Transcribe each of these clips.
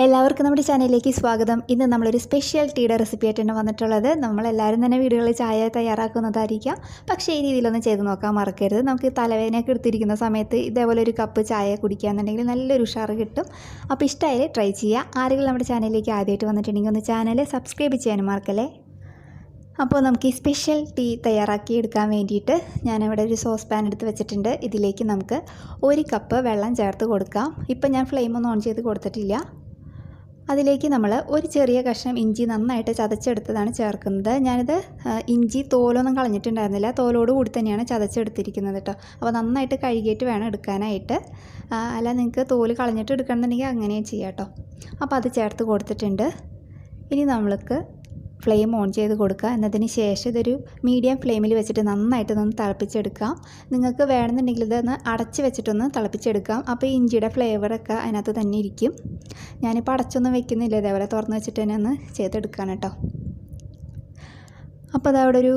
എല്ലാവർക്കും നമ്മുടെ ചാനലിലേക്ക് സ്വാഗതം. ഇന്ന് നമ്മളൊരു സ്പെഷ്യൽ ടീയുടെ റെസിപ്പി ആയിട്ടാണ് വന്നിട്ടുള്ളത്. നമ്മളെല്ലാവരും തന്നെ വീടുകളിൽ ചായ തയ്യാറാക്കുന്നതായിരിക്കാം. പക്ഷേ ഈ രീതിയിലൊന്നും ചെയ്ത് നോക്കാൻ മറക്കരുത്. നമുക്ക് തലവേദനയൊക്കെ എടുത്തിരിക്കുന്ന സമയത്ത് ഇതേപോലെ ഒരു കപ്പ് ചായ കുടിക്കുകയെന്നുണ്ടെങ്കിൽ നല്ലൊരു ഉഷാറ് കിട്ടും. അപ്പോൾ ഇഷ്ടമായാൽ ട്രൈ ചെയ്യുക. ആരെങ്കിലും നമ്മുടെ ചാനലിലേക്ക് ആദ്യമായിട്ട് വന്നിട്ടുണ്ടെങ്കിൽ ഒന്ന് ചാനൽ സബ്സ്ക്രൈബ് ചെയ്യാനും മറക്കല്ലേ. അപ്പോൾ നമുക്ക് ഈ സ്പെഷ്യൽ ടീ തയ്യാറാക്കി എടുക്കാൻ വേണ്ടിയിട്ട് ഞാനിവിടെ ഒരു സോസ് പാൻ എടുത്ത് വെച്ചിട്ടുണ്ട്. ഇതിലേക്ക് നമുക്ക് 1 കപ്പ് വെള്ളം ചേർത്ത് കൊടുക്കാം. ഇപ്പം ഞാൻ ഫ്ലെയിമൊന്നും ഓൺ ചെയ്ത് കൊടുത്തിട്ടില്ല. അതിലേക്ക് നമ്മൾ ഒരു ചെറിയ കഷ്ണം ഇഞ്ചി നന്നായിട്ട് ചതച്ചെടുത്തതാണ് ചേർക്കുന്നത്. ഞാനിത് ഇഞ്ചി തോലൊന്നും കളഞ്ഞിട്ടുണ്ടായിരുന്നില്ല, തോലോട് കൂടി തന്നെയാണ് ചതച്ചെടുത്തിരിക്കുന്നത് കേട്ടോ. അപ്പോൾ നന്നായിട്ട് കഴുകിയിട്ട് വേണം എടുക്കാനായിട്ട്. അല്ല നിങ്ങൾക്ക് തോല് കളഞ്ഞിട്ട് എടുക്കണമെന്നുണ്ടെങ്കിൽ അങ്ങനെയും ചെയ്യാം കേട്ടോ. അപ്പോൾ അത് ചേർത്ത് കൊടുത്തിട്ടുണ്ട്. ഇനി നമ്മൾക്ക് ഫ്ലെയിം ഓൺ ചെയ്ത് കൊടുക്കുക. എന്നതിന് ശേഷം ഇതൊരു മീഡിയം ഫ്ലെയിമിൽ വെച്ചിട്ട് നന്നായിട്ടൊന്ന് തിളപ്പിച്ചെടുക്കാം. നിങ്ങൾക്ക് വേണമെന്നുണ്ടെങ്കിൽ ഇതൊന്ന് അടച്ച് വെച്ചിട്ടൊന്ന് തിളപ്പിച്ചെടുക്കാം. അപ്പോൾ ഈ ഇഞ്ചിയുടെ ഫ്ലേവറൊക്കെ അതിനകത്ത് തന്നെ ഇരിക്കും. ഞാനിപ്പോൾ അടച്ചൊന്നും വെക്കുന്നില്ല, ഇതേപോലെ തുറന്ന് വെച്ചിട്ട് തന്നെ ഒന്ന് ചെയ്തെടുക്കാൻ കേട്ടോ. അപ്പോൾ അതവിടെ ഒരു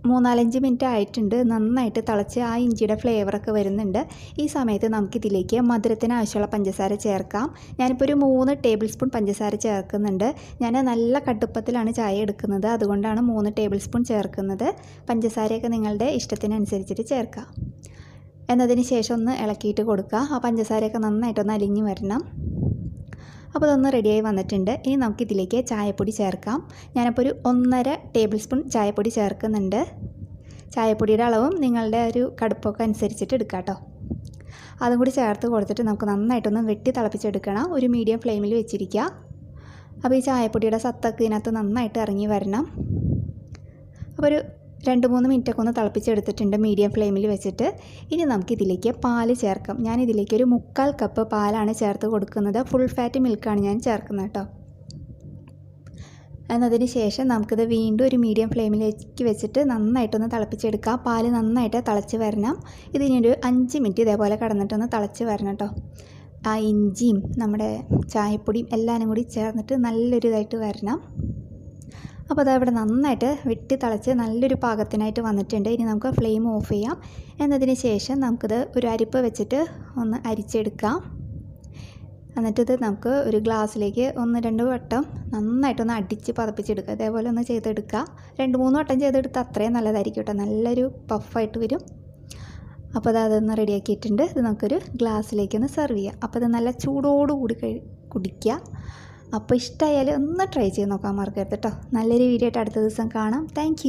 3-4 മിനിറ്റ് ആയിട്ടുണ്ട്. നന്നായിട്ട് തിളച്ച് ആ ഇഞ്ചിയുടെ ഫ്ലേവറൊക്കെ വരുന്നുണ്ട്. ഈ സമയത്ത് നമുക്കിതിലേക്ക് മധുരത്തിന് ആവശ്യമുള്ള പഞ്ചസാര ചേർക്കാം. ഞാനിപ്പോൾ ഒരു 3 ടേബിൾ സ്പൂൺ പഞ്ചസാര ചേർക്കുന്നുണ്ട്. ഞാൻ നല്ല കടുപ്പത്തിലാണ് ചായ എടുക്കുന്നത്, അതുകൊണ്ടാണ് 3 ടേബിൾ സ്പൂൺ ചേർക്കുന്നത്. പഞ്ചസാരയൊക്കെ നിങ്ങളുടെ ഇഷ്ടത്തിനനുസരിച്ചിട്ട് ചേർക്കാം. എന്നതിന് ശേഷം ഒന്ന് ഇളക്കിയിട്ട് കൊടുക്കുക. ആ പഞ്ചസാരയൊക്കെ നന്നായിട്ടൊന്ന് അലിഞ്ഞ് വരണം. അപ്പോൾ അതൊന്ന് റെഡിയായി വന്നിട്ടുണ്ട്. ഇനി നമുക്കിതിലേക്ക് ചായപ്പൊടി ചേർക്കാം. ഞാനപ്പോൾ ഒരു 1.5 ടേബിൾ സ്പൂൺ ചായപ്പൊടി ചേർക്കുന്നുണ്ട്. ചായപ്പൊടിയുടെ അളവും നിങ്ങളുടെ ഒരു കടുപ്പൊക്കെ അനുസരിച്ചിട്ട് എടുക്കാം കേട്ടോ. അതും കൂടി ചേർത്ത് കൊടുത്തിട്ട് നമുക്ക് നന്നായിട്ടൊന്ന് വെട്ടി തിളപ്പിച്ചെടുക്കണം. ഒരു മീഡിയം ഫ്ലെയിമിൽ വെച്ചിരിക്കുക. അപ്പോൾ ഈ ചായപ്പൊടിയുടെ സത്തൊക്കെ ഇതിനകത്ത് നന്നായിട്ട് ഇറങ്ങി വരണം. അപ്പോൾ ഒരു 2-3 മിനിറ്റൊക്കെ ഒന്ന് തിളപ്പിച്ചെടുത്തിട്ടുണ്ട് മീഡിയം ഫ്ലെയിമിൽ വെച്ചിട്ട്. ഇനി നമുക്കിതിലേക്ക് പാല് ചേർക്കാം. ഞാനിതിലേക്ക് ഒരു 3/4 കപ്പ് പാലാണ് ചേർത്ത് കൊടുക്കുന്നത്. ഫുൾ ഫാറ്റ് മിൽക്കാണ് ഞാൻ ചേർക്കുന്നത് കേട്ടോ. എന്നതിന് ശേഷം നമുക്കിത് വീണ്ടും ഒരു മീഡിയം ഫ്ലെയിമിലേക്ക് വെച്ചിട്ട് നന്നായിട്ടൊന്ന് തിളപ്പിച്ചെടുക്കാം. പാല് നന്നായിട്ട് തിളച്ച് വരണം. ഇതിനൊരു 5 മിനിറ്റ് ഇതേപോലെ കിടന്നിട്ടൊന്ന് തിളച്ച് വരണം കേട്ടോ. ആ ഇഞ്ചിയും നമ്മുടെ ചായപ്പൊടിയും എല്ലാവരും കൂടി ചേർന്നിട്ട് നല്ലൊരു ഇതായിട്ട് വരണം. അപ്പോൾ അതവിടെ നന്നായിട്ട് വെട്ടി തിളച്ച് നല്ലൊരു പാകത്തിനായിട്ട് വന്നിട്ടുണ്ട്. ഇനി നമുക്ക് ഫ്ലെയിം ഓഫ് ചെയ്യാം. എന്നതിന് ശേഷം നമുക്കിത് ഒരു അരിപ്പ് വെച്ചിട്ട് ഒന്ന് അരിച്ചെടുക്കാം. എന്നിട്ടിത് നമുക്ക് ഒരു ഗ്ലാസ്സിലേക്ക് 1-2 വട്ടം നന്നായിട്ടൊന്ന് അടിച്ച് പതപ്പിച്ചെടുക്കുക. അതേപോലെ ഒന്ന് ചെയ്തെടുക്കുക. 2-3 വട്ടം ചെയ്തെടുത്താൽ അത്രയും നല്ലതായിരിക്കും കേട്ടോ. നല്ലൊരു പഫായിട്ട് വരും. അപ്പോൾ അതൊന്ന് റെഡിയാക്കിയിട്ടുണ്ട്. ഇത് നമുക്കൊരു ഗ്ലാസ്സിലേക്കൊന്ന് സെർവ് ചെയ്യാം. അപ്പോൾ ഇത് നല്ല ചൂടോടുകൂടി കുടിക്കുക. അപ്പോൾ ഇഷ്ടമായാലും ഒന്ന് ട്രൈ ചെയ്ത് നോക്കാൻ മറക്കരുത് കേട്ടോ. നല്ലൊരു വീഡിയോ ആയിട്ട് അടുത്ത ദിവസം കാണാം. താങ്ക്